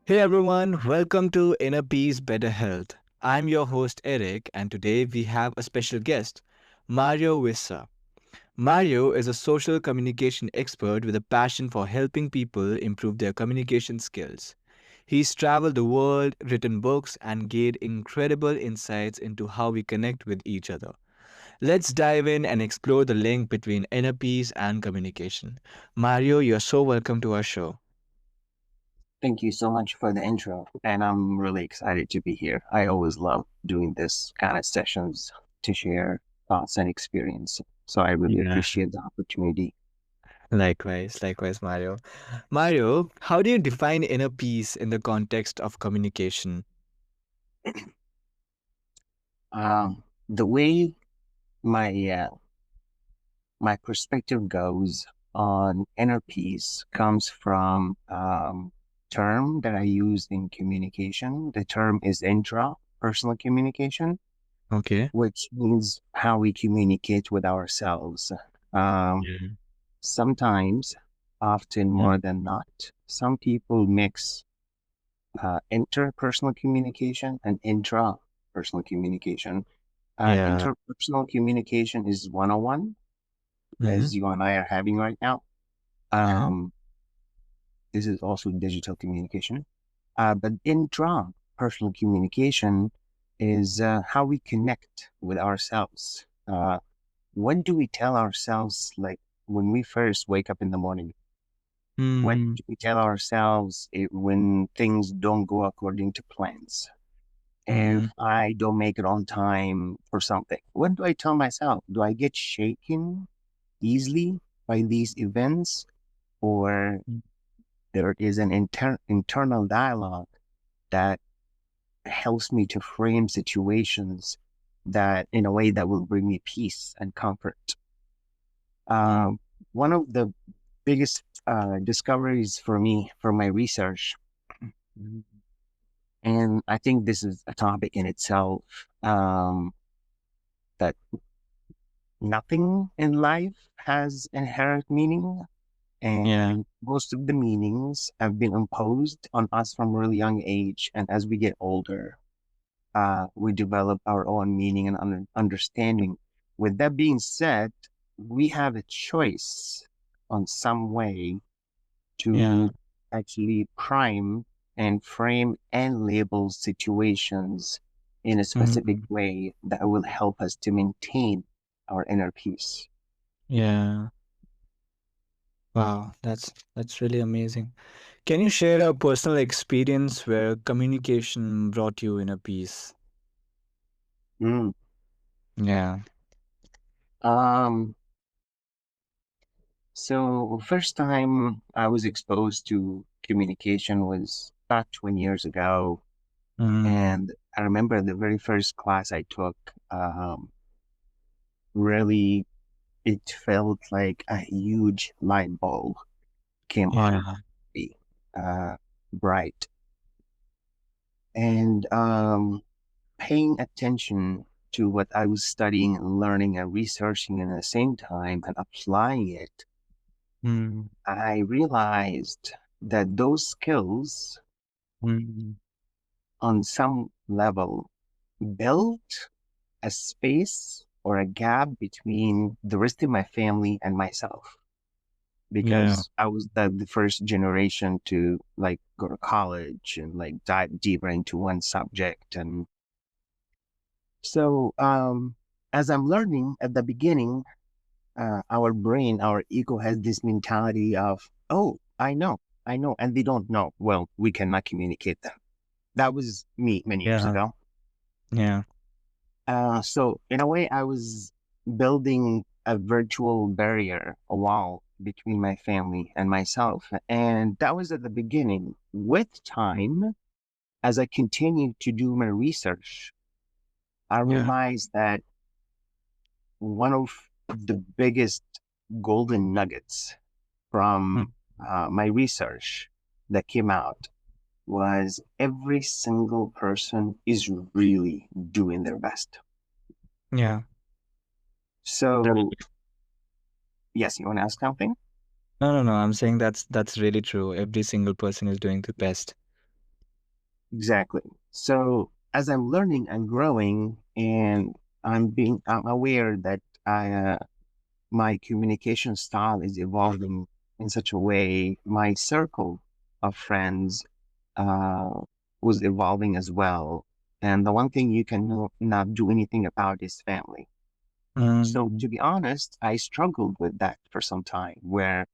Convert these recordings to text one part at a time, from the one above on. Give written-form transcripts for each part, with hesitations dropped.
Hey everyone, welcome to Inner Peace, Better Health. I'm your host Eric, and today we have a special guest, Mario Wissa. Mario is a social communication expert with a passion for helping people improve their communication skills. He's traveled the world, written books, and gained incredible insights into how we connect with each other. Let's dive in and explore the link between inner peace and communication. Mario, you're so welcome to our show. Thank you so much for the intro, and I'm really excited to be here. I always love doing this kind of sessions to share thoughts and experience. So I really Yeah. appreciate the opportunity. Likewise, Mario. Mario, how do you define inner peace in the context of communication? The way my my perspective goes on inner peace comes from term that I use in communication. The term is intrapersonal communication, Okay. which means how we communicate with ourselves. Um, Yeah. Sometimes, often Yeah. more than not, some people mix interpersonal communication and intrapersonal communication. Yeah. Interpersonal communication is one-on-one, Mm-hmm. as you and I are having right now. Yeah. Um, this is also digital communication. But intrapersonal communication is how we connect with ourselves. What do we tell ourselves, like when we first wake up in the morning? What Mm-hmm. do we tell ourselves when things don't go according to plans? Mm-hmm. If I don't make it on time for something, what do I tell myself? Do I get shaken easily by these events? Or there is an internal dialogue that helps me to frame situations that in a way that will bring me peace and comfort? Um, One of the biggest discoveries for me for my research, and I think this is a topic in itself, that nothing in life has inherent meaning, Yeah. and most of the meanings have been imposed on us from a really young age. And as we get older, we develop our own meaning and understanding. With that being said, we have a choice on some way Yeah. to actually prime and frame and label situations in a specific Mm-hmm. way that will help us to maintain our inner peace. Yeah. Wow, that's really amazing. Can you share a personal experience where communication brought you inner peace? Mm. Yeah. Um, so first time I was exposed to communication was about 20 years ago. Mm-hmm. And I remember the very first class I took, really, it felt like a huge light bulb came on Yeah. me, uh, bright. And paying attention to what I was studying and learning and researching at the same time and applying it, Mm-hmm. I realized that those skills, Mm-hmm. on some level, built a space or a gap between the rest of my family and myself, Yeah. because I was the first generation to like go to college and like dive deeper into one subject. And so, as I'm learning at the beginning, our brain, our ego has this mentality of, oh, I know, and they don't know. Well, we cannot communicate them. That was me many years Yeah. ago. Yeah. So in a way, I was building a virtual barrier, a wall between my family and myself. And that was at the beginning. With time, as I continued to do my research, I Yeah. realized that one of the biggest golden nuggets from my research that came out was every single person is really doing their best. Yeah. So, yes, you want to ask something? No, no, no. I'm saying that's really true. Every single person is doing the best. exactly. So as I'm learning and growing, and I'm aware that my communication style is evolving in such a way, my circle of friends uh, was evolving as well. And the one thing you can not do anything about is family. Mm, So to be honest, I struggled with that for some time, where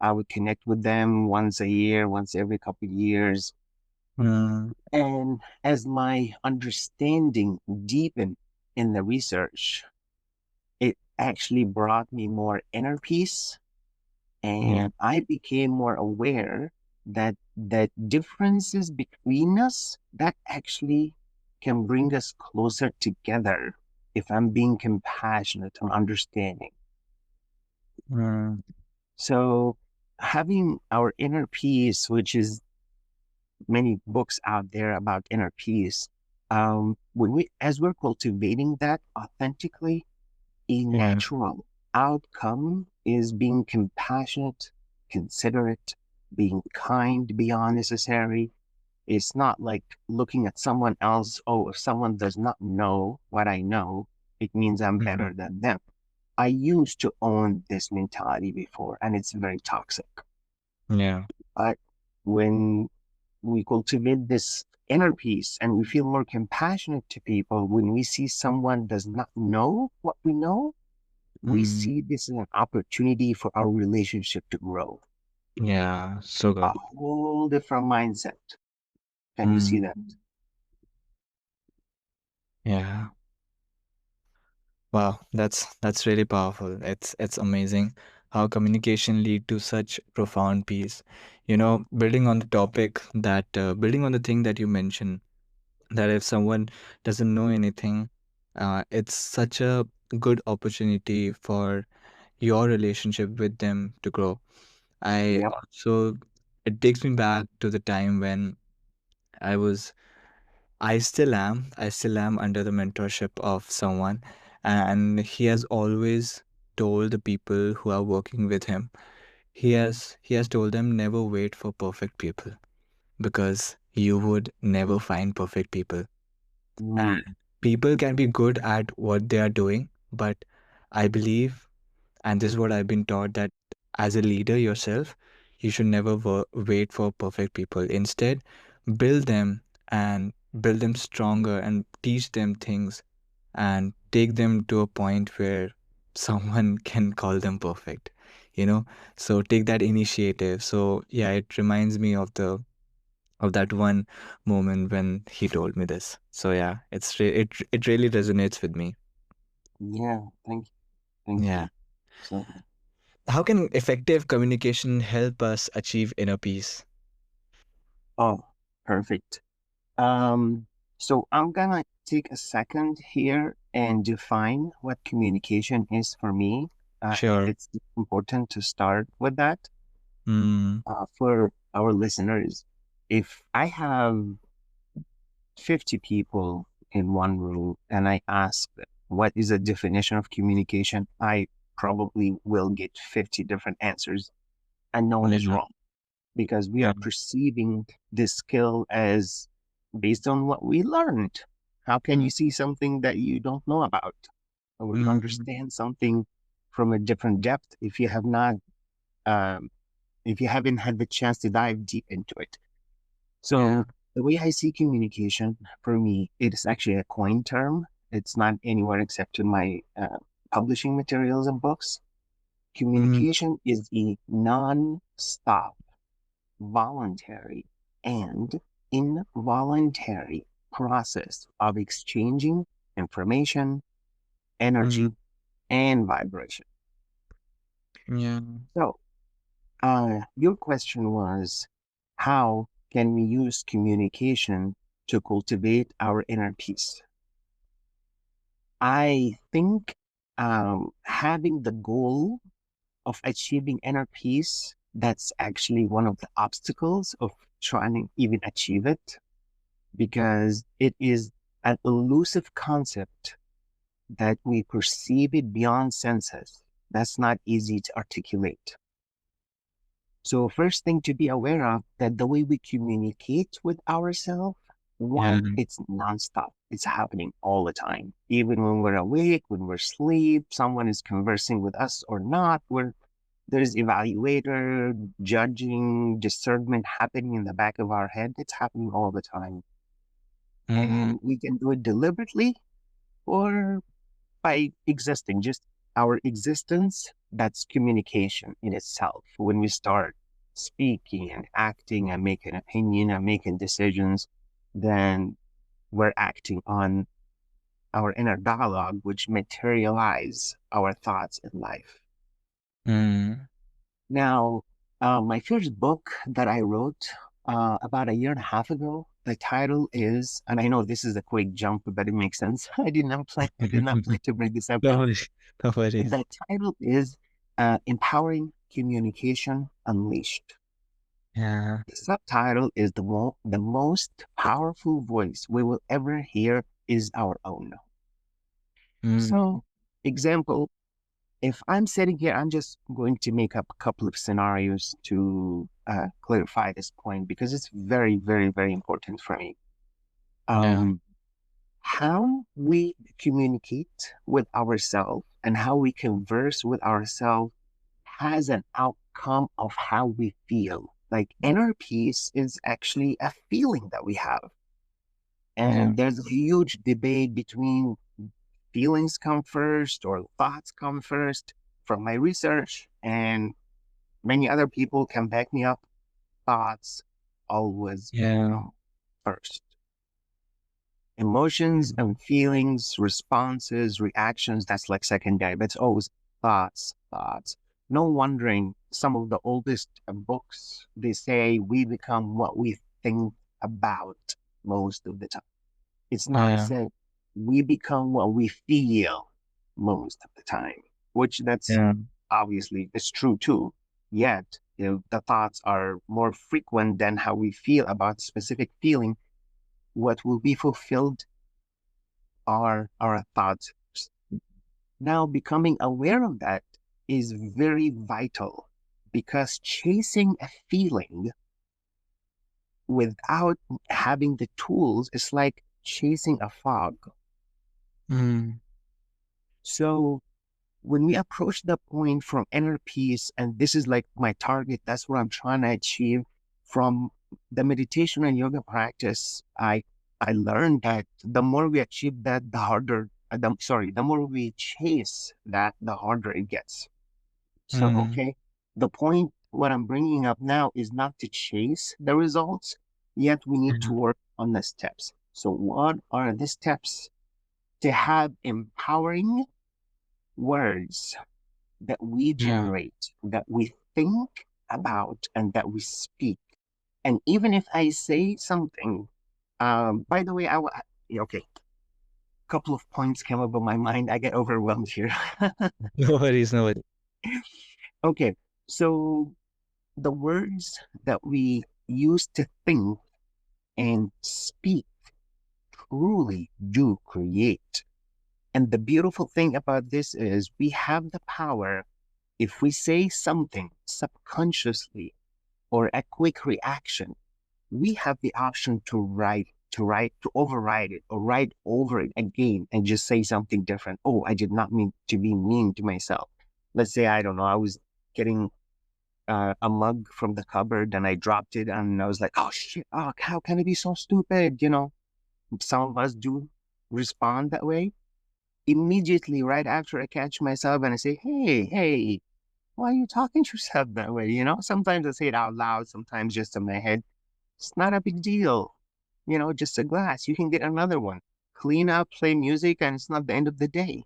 I would connect with them once a year, once every couple of years. mm, And as my understanding deepened in the research, it actually brought me more inner peace, yeah. and I became more aware that differences between us that actually can bring us closer together if I'm being compassionate and understanding. Mm, So having our inner peace, which is many books out there about inner peace, when we as we're cultivating that authentically, a yeah. natural outcome is being compassionate, considerate, being kind beyond necessary. It's not like looking at someone else. Oh, if someone does not know what I know, it means I'm Mm, better than them. I used to own this mentality before, and it's very toxic. yeah. But when we cultivate this inner peace and we feel more compassionate to people, when we see someone does not know what we know, we Mm, see this as an opportunity for our relationship to grow. yeah. So A good. whole different mindset. Can you see Mm, that? yeah. Wow, that's really powerful. It's amazing how communication lead to such profound peace. Building on the topic that building on the thing that you mentioned, that if someone doesn't know anything, it's such a good opportunity for your relationship with them to grow. I Yep. also It takes me back to the time when I was I still am under the mentorship of someone, and he has always told the people who are working with him, he has told them never wait for perfect people, because you would never find perfect people. Mm, And people can be good at what they are doing, but I believe, and this is what I've been taught, that as a leader yourself, you should never wait for perfect people. Instead, build them and build them stronger and teach them things and take them to a point where someone can call them perfect. You know, so take that initiative. So yeah, it reminds me of that one moment when he told me this. So yeah, it really resonates with me. yeah. Thank you. Thank Yeah. you. So, How can effective communication help us achieve inner peace? oh, perfect. Um, so I'm gonna take a second here and define what communication is for me. Sure. It's important to start with that Mm, for our listeners. If I have 50 people in one room and I ask them, what is a definition of communication? I probably will get 50 different answers, and no one is yeah. wrong because we Yeah. are perceiving this skill as based on what we learned. How can you see something that you don't know about or you Mm, understand something from a different depth um, if you haven't had the chance to dive deep into it? yeah. So the way I see communication, for me, it is actually a coin term. It's not anywhere except in my publishing materials and books. Mm, Communication is a non-stop, voluntary, and involuntary process of exchanging information, mm, energy, and vibration. yeah. So, your question was, how can we use communication to cultivate our inner peace? I think having the goal of achieving inner peace, that's actually one of the obstacles of trying to even achieve it, because it is an elusive concept that we perceive it beyond senses. That's not easy to articulate. So first thing to be aware of, that the way we communicate with ourselves Yeah. One, it's nonstop. It's happening all the time. Even when we're awake, when we're asleep, someone is conversing with us or not. There's evaluator, judging, discernment happening in the back of our head. It's happening all the time. Mm, And we can do it deliberately or by existing, just our existence. That's communication in itself. When we start speaking and acting and making opinion and making decisions, then we're acting on our inner dialogue, which materialize our thoughts in life. mm, Now, my first book that I wrote about a year and a half ago, the title is, and I know this is a quick jump, but it makes sense. I did not plan to bring this up. no worries. No worries. The title is Empowering Communication Unleashed. Yeah. The subtitle is the most powerful voice we will ever hear is our own. Mm, So, example, if I'm sitting here, I'm just going to make up a couple of scenarios to clarify this point because it's very, very, very important for me. yeah. Um, how we communicate with ourselves and how we converse with ourselves has an outcome of how we feel. Like inner peace is actually a feeling that we have. Yeah. And there's a huge debate between feelings come first or thoughts come first. From my research, and many other people can back me up, thoughts always Yeah. come first. Emotions and feelings, responses, reactions, that's like secondary, but it's always thoughts, thoughts. No wondering some of the oldest books, they say we become what we think about most of the time. It's not Yeah. said we become what we feel most of the time, which that's Yeah. obviously is true too. Yet, the thoughts are more frequent than how we feel about specific feeling. What will be fulfilled are our thoughts. Now, becoming aware of that is very vital because chasing a feeling without having the tools is like chasing a fog. Mm, So when we approach the point from inner peace, and this is like my target, that's what I'm trying to achieve from the meditation and yoga practice. I learned that the more we achieve that, the harder. The more we chase that, the harder it gets. So, mm, okay, the point, what I'm bringing up now is not to chase the results, yet we need to yeah. work on the steps. So, what are the steps to have empowering words that we Yeah. generate, that we think about, and that we speak? And even if I say something, by the way, okay, a couple of points came up in my mind. I get overwhelmed here. No worries. No worries. Okay, so the words that we use to think and speak truly do create. And the beautiful thing about this is we have the power, if we say something subconsciously or a quick reaction, we have the option to override it or write over it again and just say something different. Oh, I did not mean to be mean to myself. Let's say, I don't know, I was getting a mug from the cupboard and I dropped it and I was like, oh shit, oh, how can I be so stupid? Some of us do respond that way. Immediately, right after I catch myself and I say, hey, why are you talking to yourself that way? Sometimes I say it out loud, sometimes just in my head. It's not a big deal. Just a glass. You can get another one. Clean up, play music, and it's not the end of the day.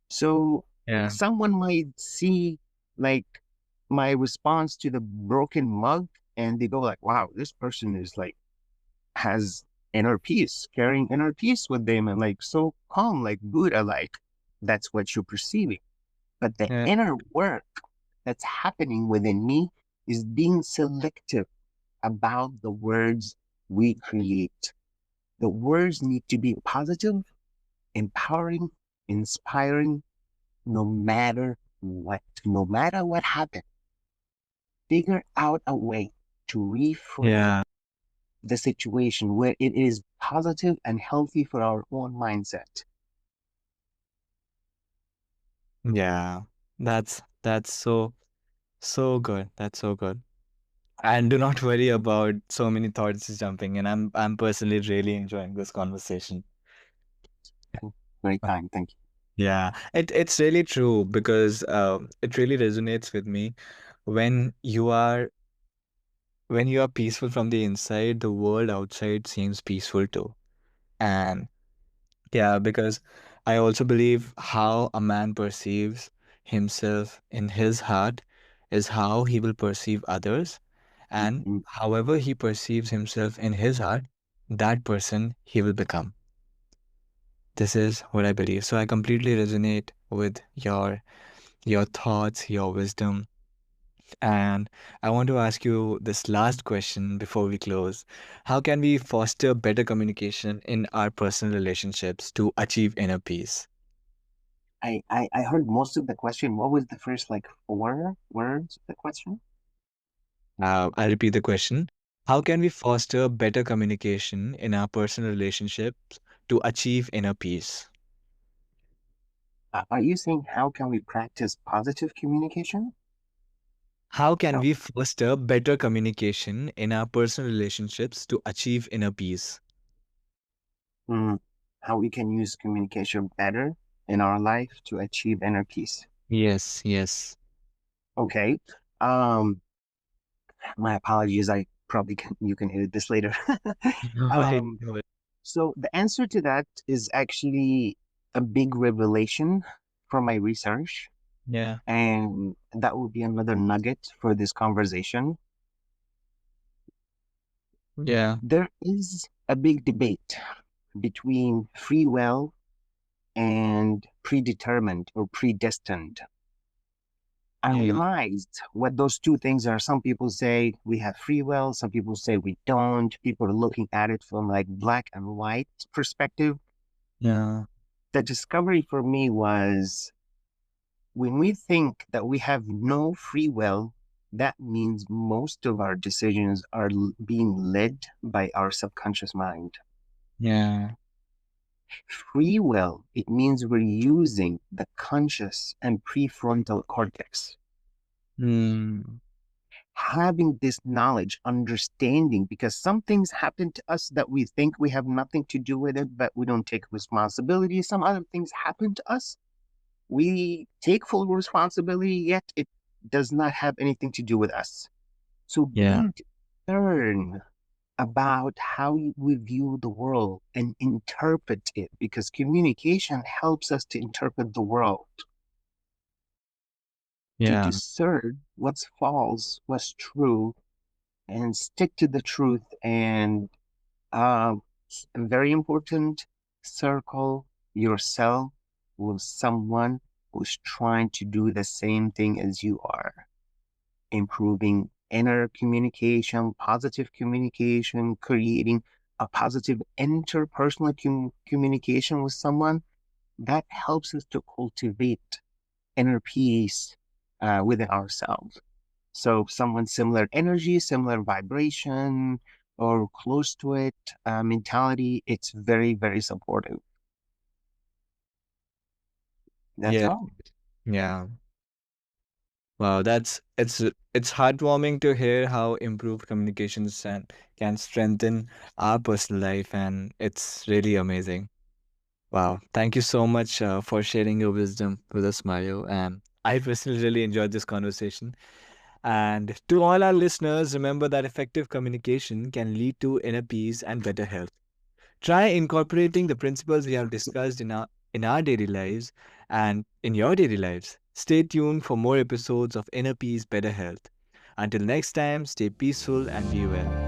So Yeah. someone might see like my response to the broken mug and they go like, wow, this person is like has inner peace, carrying inner peace with them and like so calm, like Buddha like. That's what you're perceiving. But the Yeah. inner work that's happening within me is being selective about the words we create. The words need to be positive, empowering, inspiring, no matter what happened. Figure out a way to reframe Yeah. the situation where it is positive and healthy for our own mindset. Yeah, that's so good. That's so good. And do not worry about so many thoughts jumping in. I'm personally really enjoying this conversation. Very kind, thank you. Yeah, it's really true because it really resonates with me when you are peaceful from the inside, the world outside seems peaceful too. And yeah, because I also believe how a man perceives himself in his heart is how he will perceive others. And Mhm. however he perceives himself in his heart, that person he will become. This is what I believe. So I completely resonate with your thoughts, your wisdom. And I want to ask you this last question before we close. How can we foster better communication in our personal relationships to achieve inner peace? I heard most of the question. What was the first like 4 words of the question? I'll repeat the question. How can we foster better communication in our personal relationships to achieve inner peace? Are you saying how can we practice positive communication? How can No. we foster better communication in our personal relationships to achieve inner peace? Hmm. How we can use communication better in our life to achieve inner peace. Yes, yes. Okay. Um, my apologies. I probably can, you can edit this later. No way, um, no way. so the answer to that is actually a big revelation from my research. Yeah, And that will be another nugget for this conversation. yeah, There is a big debate between free will and predetermined or predestined. I yeah, realized what those two things are. Some people say we have free will, some people say we don't. People are looking at it from like black and white perspective. yeah, The discovery for me was when we think that we have no free will, that means most of our decisions are being led by our subconscious mind. yeah. Free will, it means we're using the conscious and prefrontal cortex. Mm, Having this knowledge, understanding, because some things happen to us that we think we have nothing to do with it, but we don't take responsibility. Some other things happen to us. We take full responsibility, yet it does not have anything to do with us. So yeah, being concerned about how we view the world and interpret it, because communication helps us to interpret the world, to yeah, discern what's false, what's true, and stick to the truth. And uh, very important, circle yourself with someone who's trying to do the same thing as you are, improving inner communication, positive communication, creating a positive interpersonal communication with someone that helps us to cultivate inner peace within ourselves. So, someone similar energy, similar vibration, or close to it mentality, it's very, very supportive. That's yeah, all. yeah. Wow, it's heartwarming to hear how improved communications can strengthen our personal life, and it's really amazing. Wow, thank you so much for sharing your wisdom with us, Mario. And I personally really enjoyed this conversation. And to all our listeners, remember that effective communication can lead to inner peace and better health. Try incorporating the principles we have discussed in our daily lives and in your daily lives. Stay tuned for more episodes of Inner Peace, Better Health. Until next time, stay peaceful and be well.